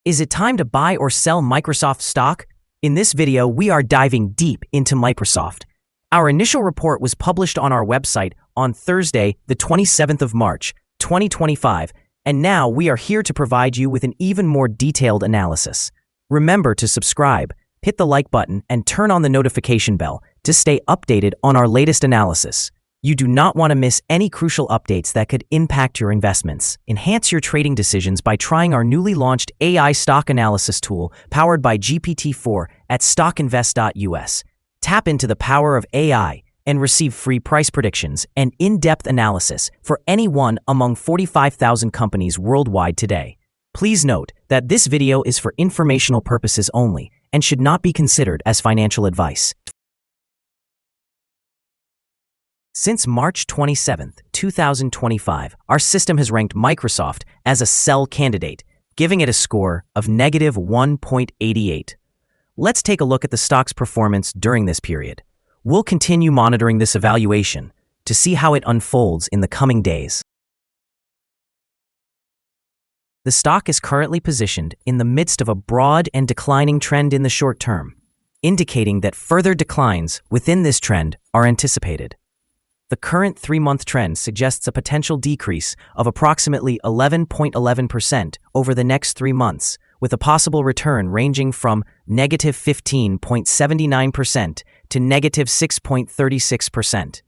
Is it time to buy or sell Microsoft stock? In this video, we are diving deep into Microsoft. Our initial report was published on our website on Thursday, the 27th of March, 2025, and now we are here to provide you with an even more detailed analysis. Remember to subscribe, hit the like button, and turn on the notification bell to stay updated on our latest analysis. You do not want to miss any crucial updates that could impact your investments. Enhance your trading decisions by trying our newly launched AI stock analysis tool powered by GPT-4 at StockInvest.us. Tap into the power of AI and receive free price predictions and in-depth analysis for any one among 45,000 companies worldwide today. Please note that this video is for informational purposes only and should not be considered as financial advice. Since March 27, 2025, our system has ranked Microsoft as a sell candidate, giving it a score of negative 1.88. Let's take a look at the stock's performance during this period. We'll continue monitoring this evaluation to see how it unfolds in the coming days. The stock is currently positioned in the midst of a broad and declining trend in the short term, indicating that further declines within this trend are anticipated. The current 3-month trend suggests a potential decrease of approximately 11.11% over the next 3 months, with a possible return ranging from negative 15.79% to negative 6.36%.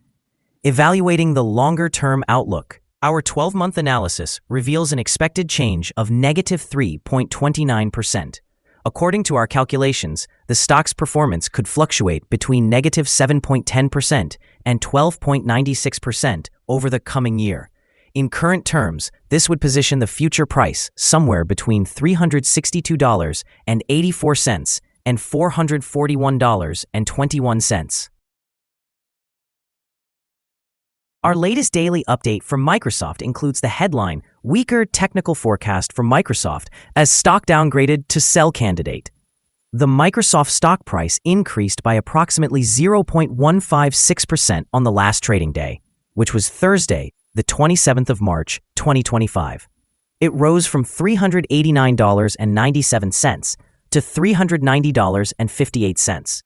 Evaluating the longer-term outlook, our 12-month analysis reveals an expected change of negative 3.29%. According to our calculations, the stock's performance could fluctuate between negative 7.10% and 12.96% over the coming year. In current terms, this would position the future price somewhere between $362.84 and $441.21. Our latest daily update from Microsoft includes the headline, Weaker Technical Forecast for Microsoft as Stock Downgraded to Sell Candidate. The Microsoft stock price increased by approximately 0.156% on the last trading day, which was Thursday, the 27th of March, 2025. It rose from $389.97 to $390.58.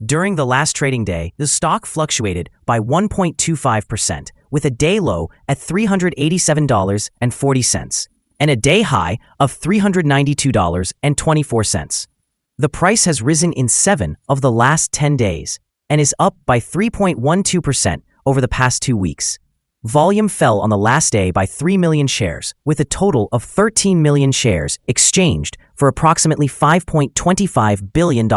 During the last trading day, the stock fluctuated by 1.25%, with a day low at $387.40 and a day high of $392.24. The price has risen in 7 of the last 10 days and is up by 3.12% over the past 2 weeks. Volume fell on the last day by 3 million shares, with a total of 13 million shares exchanged for approximately $5.25 billion.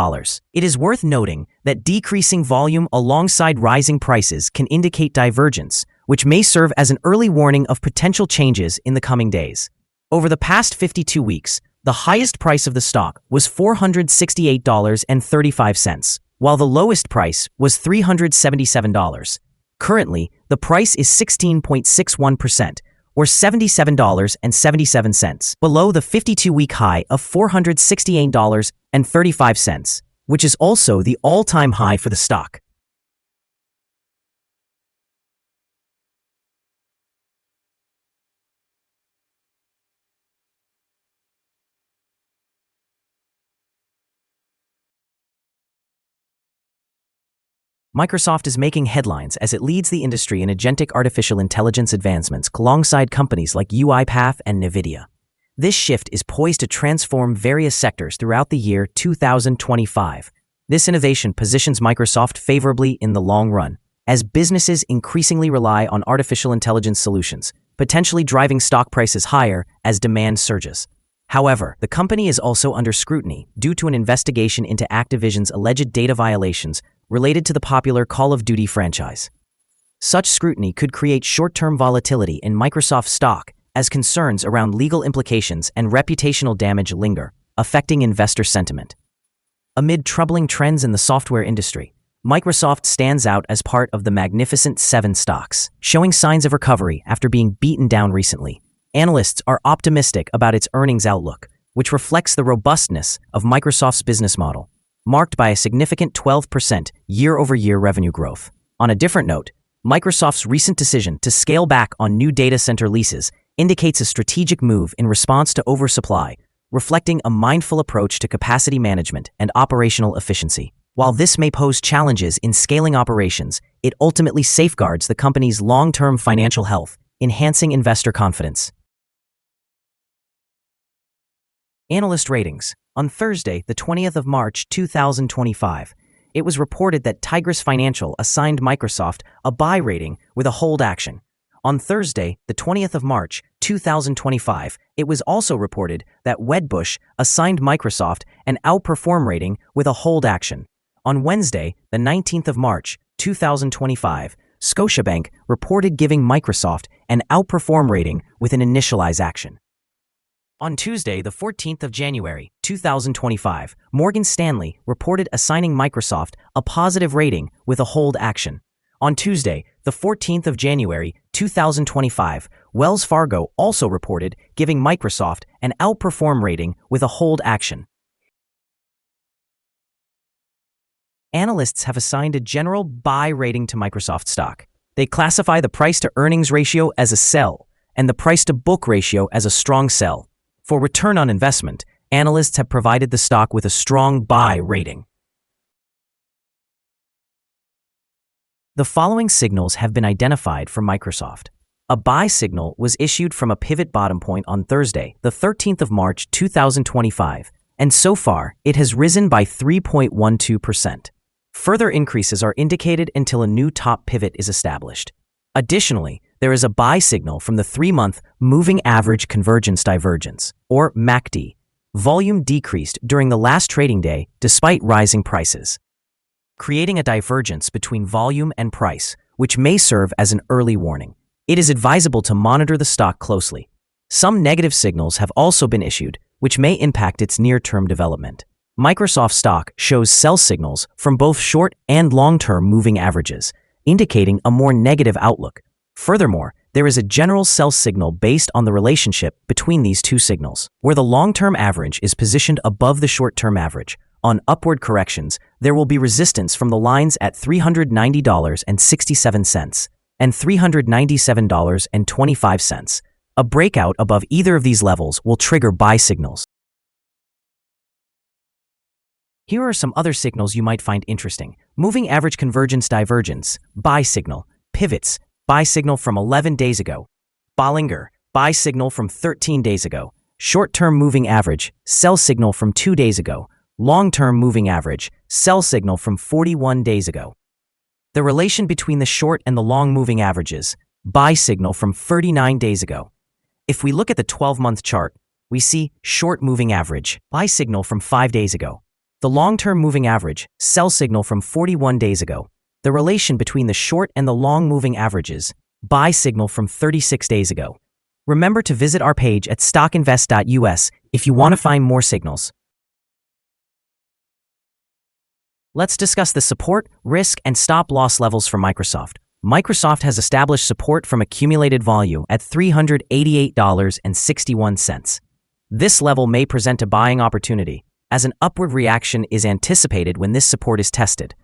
It is worth noting that decreasing volume alongside rising prices can indicate divergence, which may serve as an early warning of potential changes in the coming days. Over the past 52 weeks, the highest price of the stock was $468.35, while the lowest price was $377. Currently, the price is 16.61%, or $77.77, below the 52-week high of $468.35, which is also the all-time high for the stock. Microsoft is making headlines as it leads the industry in agentic artificial intelligence advancements alongside companies like UiPath and NVIDIA. This shift is poised to transform various sectors throughout the year 2025. This innovation positions Microsoft favorably in the long run, as businesses increasingly rely on artificial intelligence solutions, potentially driving stock prices higher as demand surges. However, the company is also under scrutiny due to an investigation into Activision's alleged data violations related to the popular Call of Duty franchise. Such scrutiny could create short-term volatility in Microsoft stock as concerns around legal implications and reputational damage linger, affecting investor sentiment. Amid troubling trends in the software industry, Microsoft stands out as part of the Magnificent Seven stocks, showing signs of recovery after being beaten down recently. Analysts are optimistic about its earnings outlook, which reflects the robustness of Microsoft's business model, marked by a significant 12% year-over-year revenue growth. On a different note, Microsoft's recent decision to scale back on new data center leases indicates a strategic move in response to oversupply, reflecting a mindful approach to capacity management and operational efficiency. While this may pose challenges in scaling operations, it ultimately safeguards the company's long-term financial health, enhancing investor confidence. Analyst ratings. On Thursday, the 20th of March, 2025, it was reported that Tigris Financial assigned Microsoft a buy rating with a hold action. On Thursday, the 20th of March, 2025, it was also reported that Wedbush assigned Microsoft an outperform rating with a hold action. On Wednesday, the 19th of March, 2025, Scotiabank reported giving Microsoft an outperform rating with an initialize action. On Tuesday, the 14th of January, 2025, Morgan Stanley reported assigning Microsoft a positive rating with a hold action. On Tuesday, the 14th of January, 2025, Wells Fargo also reported giving Microsoft an outperform rating with a hold action. Analysts have assigned a general buy rating to Microsoft stock. They classify the price-to-earnings ratio as a sell and the price-to-book ratio as a strong sell. For return on investment, analysts have provided the stock with a strong buy rating. The following signals have been identified for Microsoft. A buy signal was issued from a pivot bottom point on Thursday, the 13th of March, 2025, and so far, it has risen by 3.12%. Further increases are indicated until a new top pivot is established. Additionally, there is a buy signal from the 3-month Moving Average Convergence Divergence, or MACD. Volume decreased during the last trading day despite rising prices, creating a divergence between volume and price, which may serve as an early warning. It is advisable to monitor the stock closely. Some negative signals have also been issued, which may impact its near-term development. Microsoft stock shows sell signals from both short and long-term moving averages, indicating a more negative outlook. Furthermore, there is a general sell signal based on the relationship between these two signals, where the long-term average is positioned above the short-term average. On upward corrections, there will be resistance from the lines at $390.67 and $397.25. A breakout above either of these levels will trigger buy signals. Here are some other signals you might find interesting. Moving Average Convergence Divergence, buy signal. Pivots, buy signal from 11 days ago. Bollinger, buy signal from 13 days ago. Short-term moving average, sell signal from 2 days ago. Long-term moving average, sell signal from 41 days ago. The relation between the short and the long moving averages, buy signal from 39 days ago. If we look at the 12-month chart, we see short moving average, buy signal from 5 days ago. The long-term moving average, sell signal from 41 days ago. The relation between the short and the long moving averages, buy signal from 36 days ago. Remember to visit our page at StockInvest.us if you want to find more signals. Let's discuss the support, risk, and stop-loss levels for Microsoft. Microsoft has established support from accumulated volume at $388.61. This level may present a buying opportunity, as an upward reaction is anticipated when this support is tested.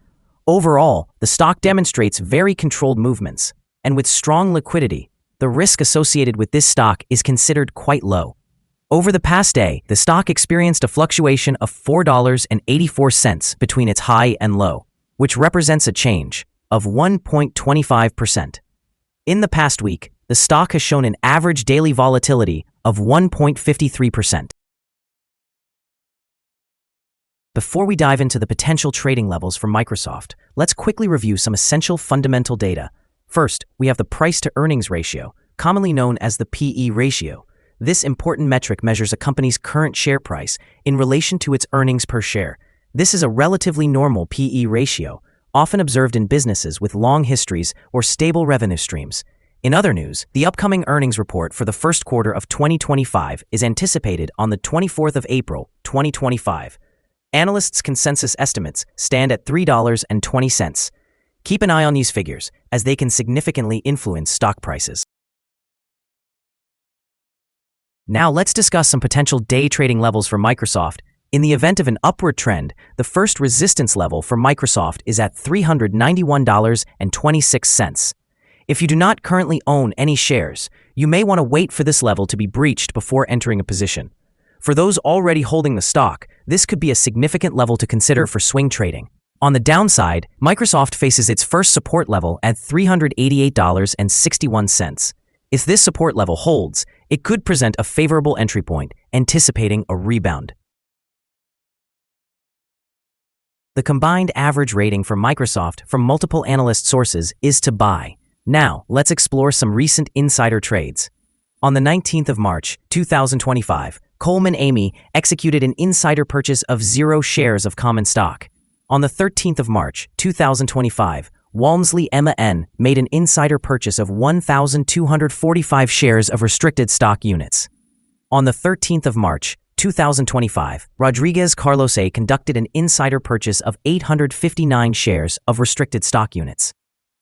Overall, the stock demonstrates very controlled movements, and with strong liquidity, the risk associated with this stock is considered quite low. Over the past day, the stock experienced a fluctuation of $4.84 between its high and low, which represents a change of 1.25%. In the past week, the stock has shown an average daily volatility of 1.53%. Before we dive into the potential trading levels for Microsoft, let's quickly review some essential fundamental data. First, we have the price-to-earnings ratio, commonly known as the PE ratio. This important metric measures a company's current share price in relation to its earnings per share. This is a relatively normal PE ratio, often observed in businesses with long histories or stable revenue streams. In other news, the upcoming earnings report for the first quarter of 2025 is anticipated on the 24th of April, 2025. Analysts' consensus estimates stand at $3.20. Keep an eye on these figures, as they can significantly influence stock prices. Now let's discuss some potential day trading levels for Microsoft. In the event of an upward trend, the first resistance level for Microsoft is at $391.26. If you do not currently own any shares, you may want to wait for this level to be breached before entering a position. For those already holding the stock, this could be a significant level to consider for swing trading. On the downside, Microsoft faces its first support level at $388.61. If this support level holds, it could present a favorable entry point, anticipating a rebound. The combined average rating for Microsoft from multiple analyst sources is to buy. Now, let's explore some recent insider trades. On the 19th of March, 2025, Coleman Amy executed an insider purchase of 0 shares of common stock. On the 13th of March, 2025, Walmsley Emma N. made an insider purchase of 1,245 shares of restricted stock units. On the 13th of March, 2025, Rodriguez Carlos A. conducted an insider purchase of 859 shares of restricted stock units.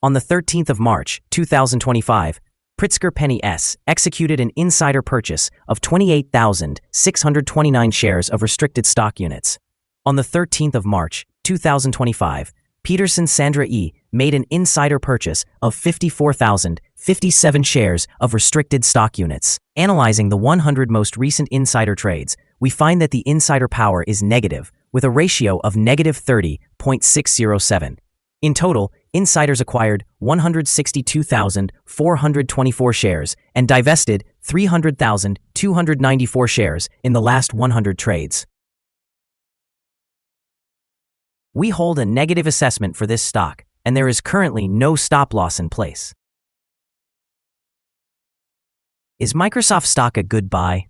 On the 13th of March, 2025, Pritzker Penny S. executed an insider purchase of 28,629 shares of restricted stock units. On the 13th of March, 2025, Peterson Sandra E. made an insider purchase of 54,057 shares of restricted stock units. Analyzing the 100 most recent insider trades, we find that the insider power is negative, with a ratio of negative 30.607. In total, insiders acquired 162,424 shares and divested 300,294 shares in the last 100 trades. We hold a negative assessment for this stock, and there is currently no stop loss in place. Is Microsoft stock a good buy?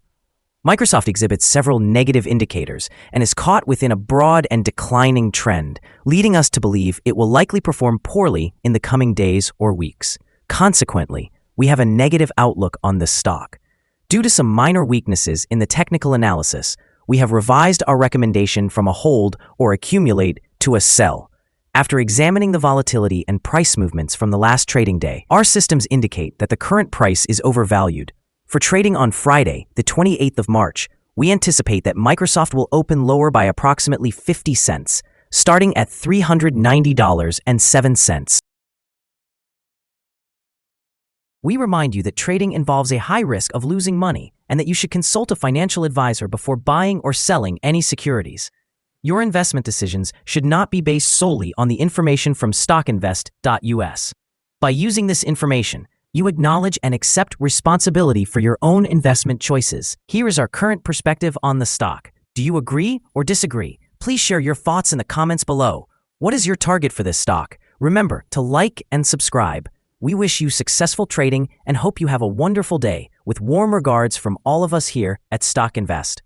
Microsoft exhibits several negative indicators and is caught within a broad and declining trend, leading us to believe it will likely perform poorly in the coming days or weeks. Consequently, we have a negative outlook on this stock. Due to some minor weaknesses in the technical analysis, we have revised our recommendation from a hold or accumulate to a sell. After examining the volatility and price movements from the last trading day, our systems indicate that the current price is overvalued. For trading on Friday, the 28th of March, we anticipate that Microsoft will open lower by approximately 50 cents, starting at $390.07. We remind you that trading involves a high risk of losing money and that you should consult a financial advisor before buying or selling any securities. Your investment decisions should not be based solely on the information from StockInvest.us. By using this information, you acknowledge and accept responsibility for your own investment choices. Here is our current perspective on the stock. Do you agree or disagree? Please share your thoughts in the comments below. What is your target for this stock? Remember to like and subscribe. We wish you successful trading and hope you have a wonderful day. With warm regards from all of us here at Stock Invest.